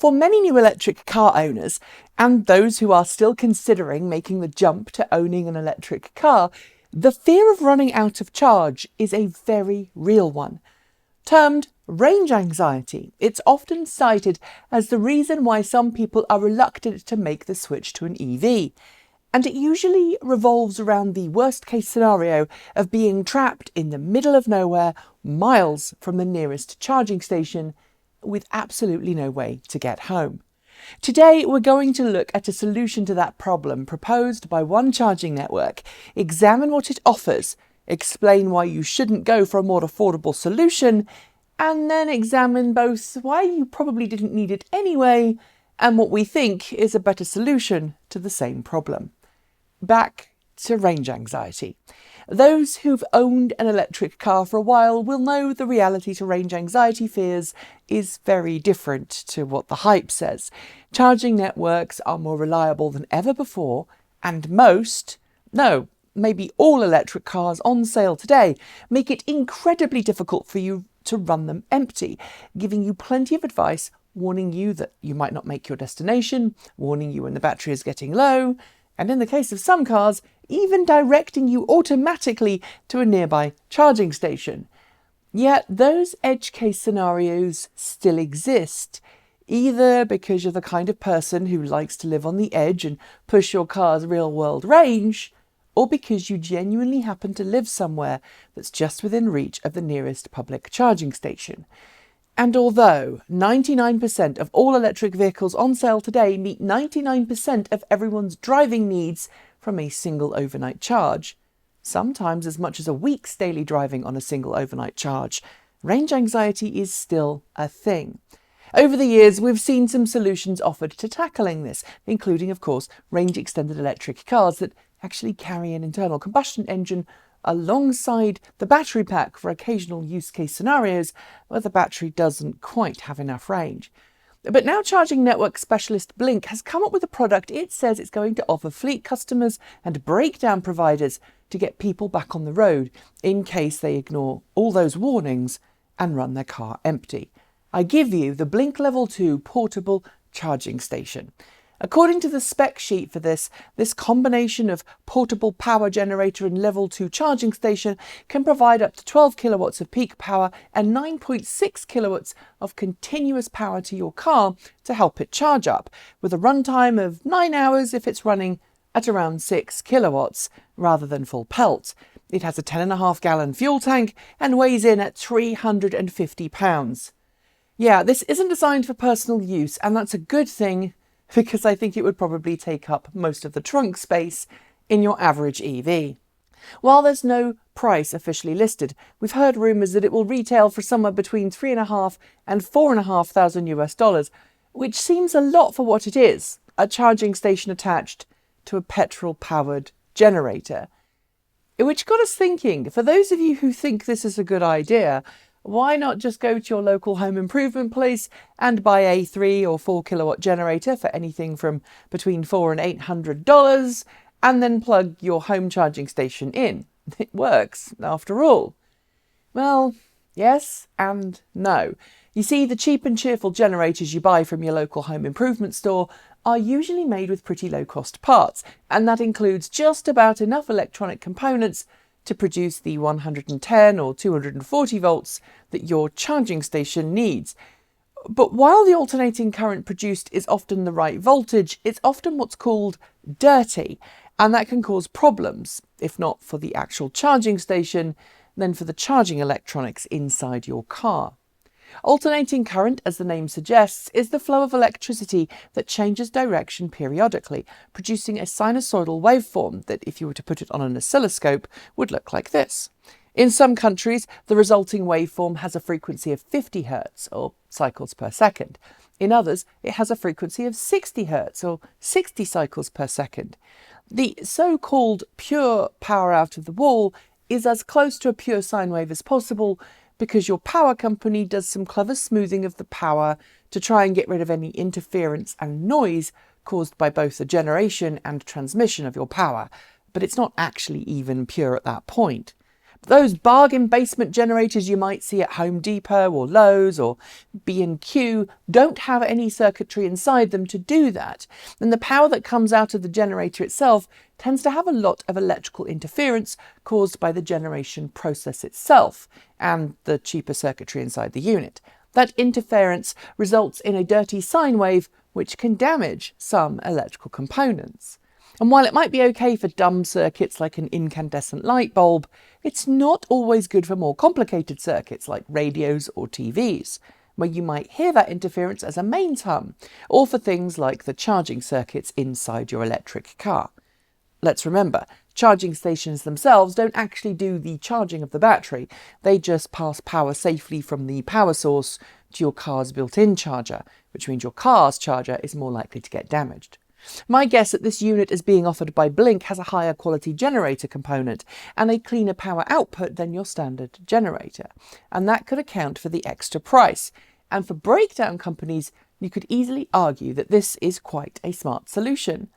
For many new electric car owners, and those who are still considering making the jump to owning an electric car, the fear of running out of charge is a very real one. Termed range anxiety, it's often cited as the reason why some people are reluctant to make the switch to an EV. And it usually revolves around the worst case scenario of being trapped in the middle of nowhere, miles from the nearest charging station, with absolutely no way to get home. Today, we're going to look at a solution to that problem proposed by one charging network, examine what it offers, explain why you shouldn't go for a more affordable solution, and then examine both why you probably didn't need it anyway and what we think is a better solution to the same problem. Back to range anxiety. Those who've owned an electric car for a while will know the reality to range anxiety fears is very different to what the hype says. Charging networks are more reliable than ever before, and maybe all electric cars on sale today make it incredibly difficult for you to run them empty, giving you plenty of advice, warning you that you might not make your destination, warning you when the battery is getting low, and in the case of some cars, even directing you automatically to a nearby charging station. Yet those edge case scenarios still exist, either because you're the kind of person who likes to live on the edge and push your car's real-world range, or because you genuinely happen to live somewhere that's just within reach of the nearest public charging station. And although 99% of all electric vehicles on sale today meet 99% of everyone's driving needs from a single overnight charge, sometimes as much as a week's daily driving on a single overnight charge, range anxiety is still a thing. Over the years, we've seen some solutions offered to tackling this, including, of course, range-extended electric cars that actually carry an internal combustion engine alongside the battery pack for occasional use case scenarios where the battery doesn't quite have enough range. But now charging network specialist Blink has come up with a product it says it's going to offer fleet customers and breakdown providers to get people back on the road in case they ignore all those warnings and run their car empty. I give you the Blink Level 2 portable charging station. According to the spec sheet for this combination of portable power generator and level 2 charging station can provide up to 12 kilowatts of peak power and 9.6 kilowatts of continuous power to your car to help it charge up, with a runtime of 9 hours if it's running at around 6 kilowatts rather than full pelt. It has a 10.5 gallon fuel tank and weighs in at 350 pounds. Yeah, this isn't designed for personal use, and that's a good thing, because I think it would probably take up most of the trunk space in your average EV. While there's no price officially listed, we've heard rumours that it will retail for somewhere between $3,500 and $4,500 US, which seems a lot for what it is, a charging station attached to a petrol-powered generator. Which got us thinking, for those of you who think this is a good idea, why not just go to your local home improvement place and buy a 3 or 4 kilowatt generator for anything from between $400 and $800 and then plug your home charging station in? It works, after all. Well, yes and no. You see, the cheap and cheerful generators you buy from your local home improvement store are usually made with pretty low-cost parts, and that includes just about enough electronic components to produce the 110 or 240 volts that your charging station needs. But while the alternating current produced is often the right voltage, it's often what's called dirty, and that can cause problems, if not for the actual charging station, then for the charging electronics inside your car. Alternating current, as the name suggests, is the flow of electricity that changes direction periodically, producing a sinusoidal waveform that, if you were to put it on an oscilloscope, would look like this. In some countries, the resulting waveform has a frequency of 50 Hz, or cycles per second. In others, it has a frequency of 60 Hz, or 60 cycles per second. The so-called pure power out of the wall is as close to a pure sine wave as possible, because your power company does some clever smoothing of the power to try and get rid of any interference and noise caused by both the generation and transmission of your power, but it's not actually even pure at that point. Those bargain basement generators you might see at Home Depot or Lowe's or B&Q don't have any circuitry inside them to do that, and the power that comes out of the generator itself tends to have a lot of electrical interference caused by the generation process itself and the cheaper circuitry inside the unit. That interference results in a dirty sine wave which can damage some electrical components. And while it might be okay for dumb circuits like an incandescent light bulb, it's not always good for more complicated circuits like radios or TVs, where you might hear that interference as a mains hum, or for things like the charging circuits inside your electric car. Let's remember, charging stations themselves don't actually do the charging of the battery, they just pass power safely from the power source to your car's built-in charger, which means your car's charger is more likely to get damaged. My guess that this unit is being offered by Blink has a higher quality generator component and a cleaner power output than your standard generator, and that could account for the extra price. And for breakdown companies, you could easily argue that this is quite a smart solution.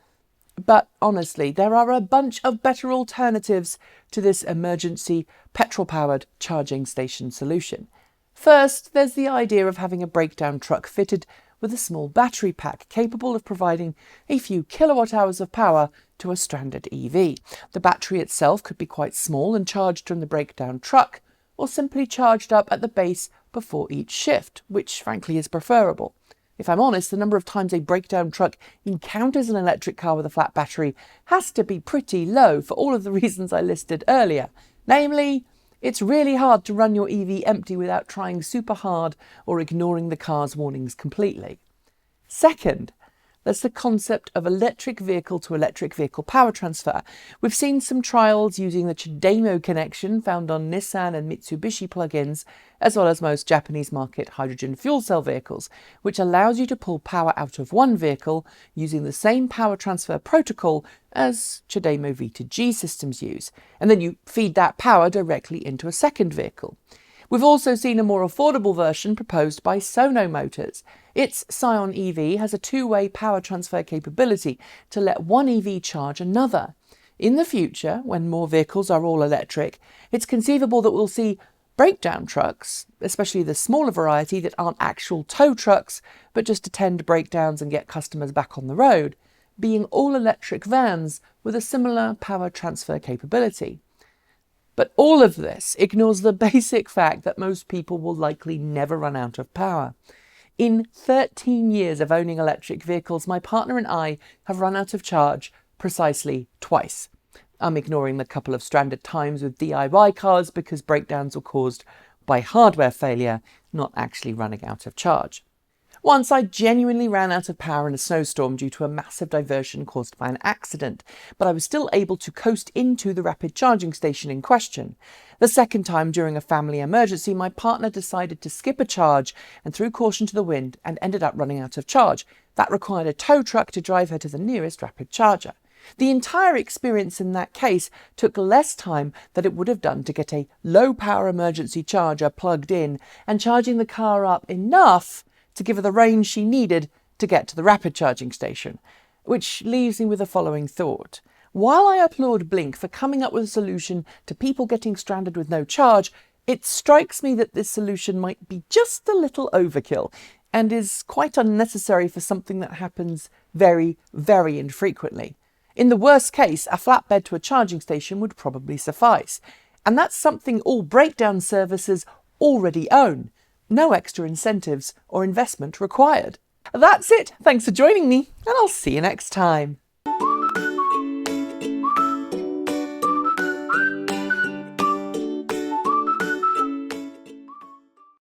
But honestly, there are a bunch of better alternatives to this emergency petrol-powered charging station solution. First, there's the idea of having a breakdown truck fitted with a small battery pack capable of providing a few kilowatt hours of power to a stranded EV. The battery itself could be quite small and charged from the breakdown truck, or simply charged up at the base before each shift, which frankly is preferable. If I'm honest, the number of times a breakdown truck encounters an electric car with a flat battery has to be pretty low for all of the reasons I listed earlier. Namely, it's really hard to run your EV empty without trying super hard or ignoring the car's warnings completely. Second, there's the concept of electric vehicle to electric vehicle power transfer. We've seen some trials using the TwoWay connection found on Nissan and Mitsubishi plug-ins, as well as most Japanese market hydrogen fuel cell vehicles, which allows you to pull power out of one vehicle using the same power transfer protocol as TwoWay V2G systems use, and then you feed that power directly into a second vehicle. We've also seen a more affordable version proposed by Sono Motors. Its Scion EV has a two-way power transfer capability to let one EV charge another. In the future, when more vehicles are all electric, it's conceivable that we'll see breakdown trucks, especially the smaller variety that aren't actual tow trucks, but just attend breakdowns and get customers back on the road, being all-electric vans with a similar power transfer capability. But all of this ignores the basic fact that most people will likely never run out of power. In 13 years of owning electric vehicles, my partner and I have run out of charge precisely twice. I'm ignoring the couple of stranded times with DIY cars because breakdowns were caused by hardware failure, not actually running out of charge. Once I genuinely ran out of power in a snowstorm due to a massive diversion caused by an accident, but I was still able to coast into the rapid charging station in question. The second time, during a family emergency, my partner decided to skip a charge and threw caution to the wind and ended up running out of charge. That required a tow truck to drive her to the nearest rapid charger. The entire experience in that case took less time than it would have done to get a low-power emergency charger plugged in and charging the car up enough to give her the range she needed to get to the rapid charging station. Which leaves me with the following thought. While I applaud Blink for coming up with a solution to people getting stranded with no charge, it strikes me that this solution might be just a little overkill and is quite unnecessary for something that happens very, very infrequently. In the worst case, a flatbed to a charging station would probably suffice. And that's something all breakdown services already own. No extra incentives or investment required. That's it. Thanks for joining me, and I'll see you next time.